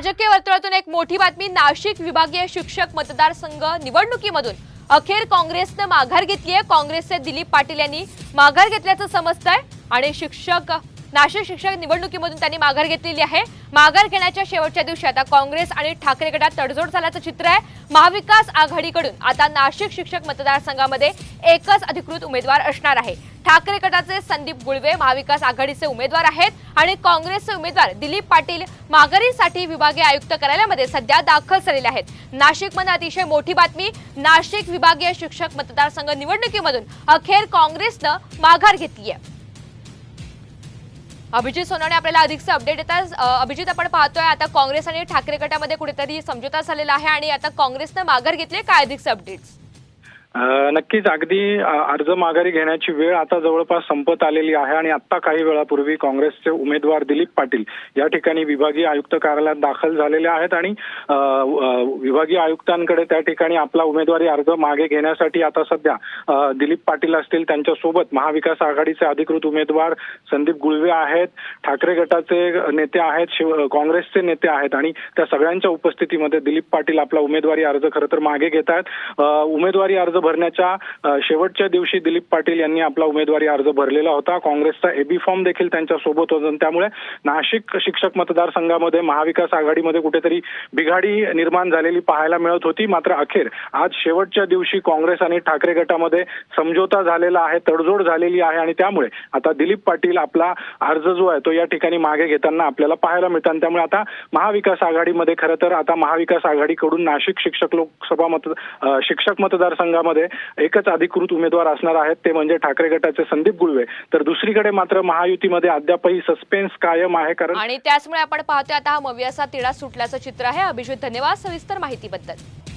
राजकीय वर्तुळातून एक मोठी बातमी। नाशिक विभागीय शिक्षक मतदारसंघ निवडणुकीमधून अखेर काँग्रेसने माघार घेतली आहे। काँग्रेसचे दिलीप पाटील यांनी माघार घेतल्याचं समजतंय आणि नाशिक शिक्षक निवडणुकीमधून त्यांनी माघार घेतलेली आहे। माघार घेण्याच्या शेवटच्या दिवशी आता काँग्रेस आणि ठाकरे गटात तडजोड झाल्याचं चित्र आहे। महाविकास आघाडीकडून आता नाशिक शिक्षक मतदारसंघामध्ये एकच अधिकृत उमेदवार असणार आहे। ठाकरे गटाचे संदीप गुळवे महाविकास आघाडीचे उमेदवार आहेत आणि काँग्रेसचे उमेदवार दिलीप पाटील माघारीसाठी विभागीय आयुक्त कार्यालयामध्ये सध्या दाखल झालेले आहेत। नाशिकमध्ये अतिशय मोठी बातमी। नाशिक विभागीय शिक्षक मतदारसंघ निवडणुकीमधून अखेर काँग्रेसने माघार घेतली आहे। अभिजित सोनाने आपल्याला अधिकचे अपडेट देतात। अभिजित, आपण पाहतोय आता काँग्रेस आणि ठाकरे गटामध्ये कुठेतरी समझोता झालेला आहे आणि आता काँग्रेसने माघार घेतली। काय अधिकचे अपडेट्स? नक्कीच अगदी अर्ज माघारी घेण्याची वेळ आता जवळपास संपत आलेली आहे आणि आता काही वेळापूर्वी काँग्रेसचे उमेदवार दिलीप पाटील या ठिकाणी विभागीय आयुक्त कार्यालयात दाखल झालेले आहेत आणि विभागीय आयुक्तांकडे त्या ठिकाणी आपला उमेदवारी अर्ज मागे घेण्यासाठी आता सध्या दिलीप पाटील असतील, त्यांच्यासोबत महाविकास आघाडीचे अधिकृत उमेदवार संदीप गुळवे आहेत, ठाकरे गटाचे नेते आहेत, काँग्रेसचे नेते आहेत आणि त्या सगळ्यांच्या उपस्थितीमध्ये दिलीप पाटील आपला उमेदवारी अर्ज खरं तर मागे घेत आहेत। उमेदवारी अर्ज भरण्याच्या शेवटच्या दिवशी दिलीप पाटील यांनी आपला उमेदवारी अर्ज भरलेला होता। काँग्रेसचा एबी फॉर्म देखील त्यांच्या सोबत होता। त्यामुळे नाशिक शिक्षक मतदारसंघामध्ये महाविकास आघाडीमध्ये कुठेतरी बिघाडी निर्माण झालेली पाहायला मिळत होती। मात्र अखेर आज शेवटच्या दिवशी काँग्रेस आणि ठाकरे गटामध्ये समझोता झालेला आहे, तडजोड झालेली आहे आणि त्यामुळे आता दिलीप पाटील आपला अर्ज जो आहे तो या ठिकाणी मागे घेताना आपल्याला पाहायला मिळतात। त्यामुळे आता महाविकास आघाडीमध्ये खरं तर आता महाविकास आघाडीकडून नाशिक शिक्षक मतदारसंघामध्ये एकच अधिकृत उमेदवार असणार आहेत, ते म्हणजे ठाकरे गटाचे संदीप गुळवे। तर दुसरीकडे मात्र महायुतीमध्ये अद्यापही सस्पेन्स कायम आहे आणि त्याचमुळे आपण पाहतोय आता हा मवियाचा तिढा सुटल्याचं चित्र आहे। अभिजित, धन्यवाद सविस्तर माहितीबद्दल।